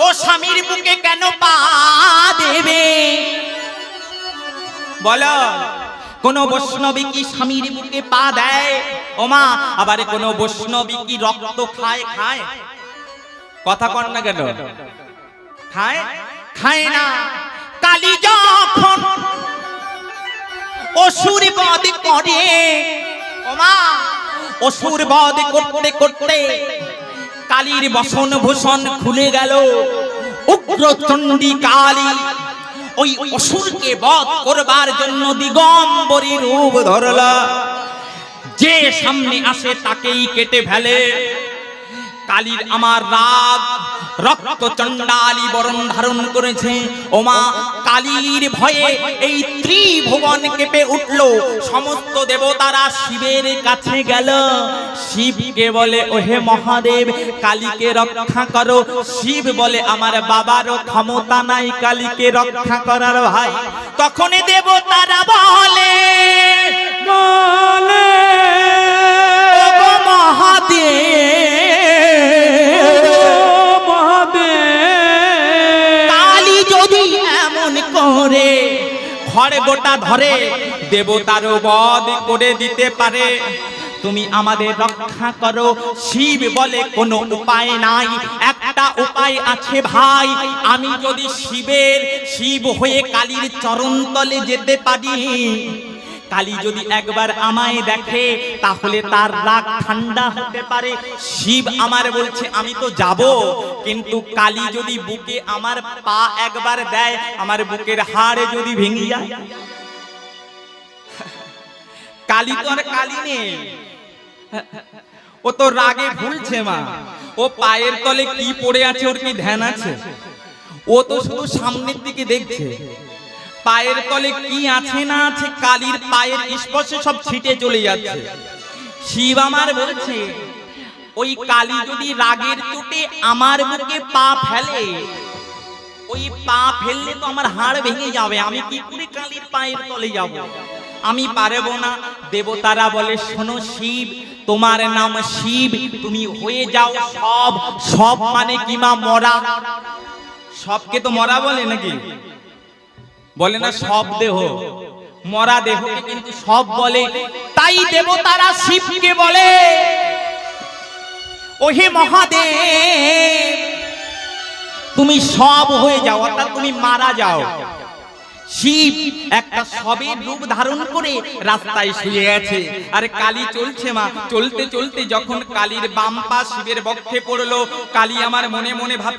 ও স্বামীর বুকে কেন পা দেবে? বলো, কোন বৈষ্ণবী কি স্বামীর বুকে পা দেয়? ও মা, আবার কোন বৈষ্ণবী কি রক্ত খায়? খায়? কথা কন না কেন? খায়? খায় না। কালী যখন অসুর বধ করে, ও মা, অসুর বধ করতে করতে কালীর বসন ভূষণ খুলে গেল। উগ্র চণ্ডী কালী ওই অসুরকে বধ করবার জন্য দিগম্বরী রূপ ধরলা। যে সামনে আসে তাকেই কেটে ফেলে। কালীর আমার রাগ, রক্ত চণ্ডালী বরণ ধারণ করেছে। ওমা, কালীর ভয়ে এই ত্রিভুবন কেঁপে উঠল। সমস্ত দেবতারা শিবের কাছে গেল। শিবকে বলে, ওহে মহাদেব, কালীকে রক্ষা করো। শিব বলে, আমার বাবারও ক্ষমতা নাই কালীকে রক্ষা করার ভাই। তখনই দেবতারা বলে, বলে ওগো মহাদেব, করে খড়গোটা ধরে দেবতারও বধ করে দিতে পারে, তুমি আমাদের রক্ষা করো। শিব বলে, কোনো উপায় নাই, একটা উপায় আছে ভাই। আমি যদি শিব হয়ে কালীর চরণ তলে যেতে পারি, কালী যদি একবার আমায় দেখে তাহলে তার রাগ ঠান্ডা হতে পারে। শিব আমার বলছে, আমি তো যাব, কিন্তু কালী যদি বুকে আমার পা একবার দেয়, আমার বুকের হাড় যদি ভেঙে যায়। কালী তো আর কালী নেই, ও তো রাগে ভুলছে মা। ও পায়ের তলে কি পড়ে আছে ওর কি ধ্যান আছে? ও তো শুধু সামনের দিকে দেখছে, পায়ের তলে কি আছে না আছে কালীর পায়ের স্পর্শে সব ছিটে চলে যাচ্ছে। শিব আমার বলছে, ওই কালী যদি রাগের চোটে আমার বুকে পা ফেলে, ওই পা ফেললে তো আমার হাড় ভেঙে যাবে। আমি কি করে কালীর পায়ের তলে যাব? আমি পারবো না। দেবতারা বলে, শোনো শিব, তোমার নাম শিব, তুমি হয়ে যাও সব। সব মানে কি মা? মরা। সবকে তো মরা বলে নাকি? বলে না সব দেহ, মরা দেহকে কিন্তু সব বলে। তাই দেবতারা শিবকে বলে, ওহে মহাদেব, তুমি সব হয়ে যাও, অর্থাৎ তুমি মারা যাও। শিব একটা সবের রূপ ধারণ করে রাস্তায় শুয়ে আছে, আর কালী চলছে মা। চলতে চলতে যখন কালীর বাম পা শিবের বক্ষে পড়লো, কালী আমার মনে মনে ভাব